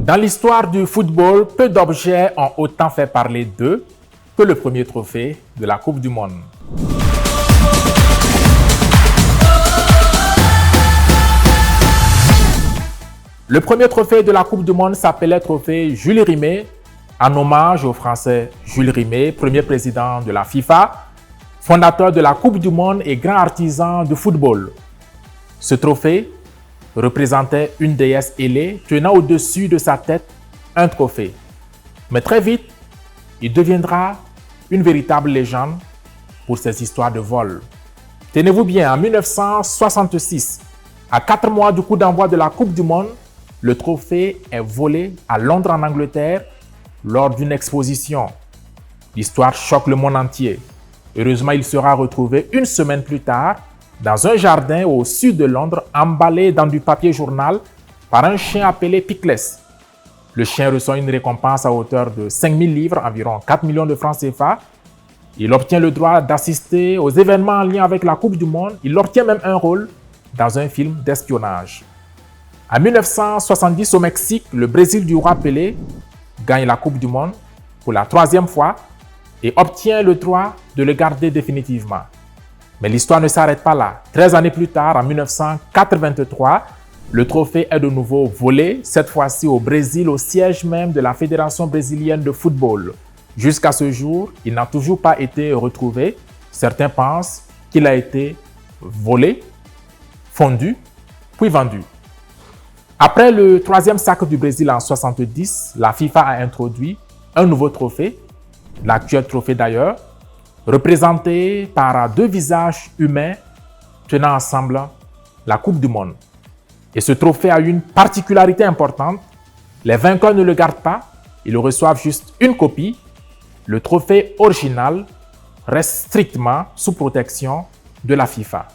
Dans l'histoire du football, peu d'objets ont autant fait parler d'eux que le premier trophée de la Coupe du Monde. Le premier trophée de la Coupe du Monde s'appelait trophée Jules Rimet, en hommage au Français Jules Rimet, premier président de la FIFA, fondateur de la Coupe du Monde et grand artisan du football. Ce trophée représentait une déesse ailée tenant au-dessus de sa tête un trophée. Mais très vite, il deviendra une véritable légende pour ses histoires de vol. Tenez-vous bien, en 1966, à 4 mois du coup d'envoi de la Coupe du Monde, le trophée est volé à Londres en Angleterre lors d'une exposition. L'histoire choque le monde entier. Heureusement, il sera retrouvé une semaine plus tard dans un jardin au sud de Londres, emballé dans du papier journal par un chien appelé Pickless. Le chien reçoit une récompense à hauteur de 5 000 livres, environ 4 millions de francs CFA. Il obtient le droit d'assister aux événements en lien avec la Coupe du Monde. Il obtient même un rôle dans un film d'espionnage. En 1970, au Mexique, le Brésil du roi Pelé gagne la Coupe du Monde pour la 3e fois et obtient le droit de le garder définitivement. Mais l'histoire ne s'arrête pas là. 13 années plus tard, en 1983, le trophée est de nouveau volé, cette fois-ci au Brésil, au siège même de la Fédération brésilienne de football. Jusqu'à ce jour, il n'a toujours pas été retrouvé. Certains pensent qu'il a été volé, fondu, puis vendu. Après le 3e sacre du Brésil en 1970, la FIFA a introduit un nouveau trophée, l'actuel trophée d'ailleurs, représenté par 2 visages humains tenant ensemble la Coupe du Monde. Et ce trophée a une particularité importante. Les vainqueurs ne le gardent pas, ils reçoivent juste une copie. Le trophée original reste strictement sous protection de la FIFA.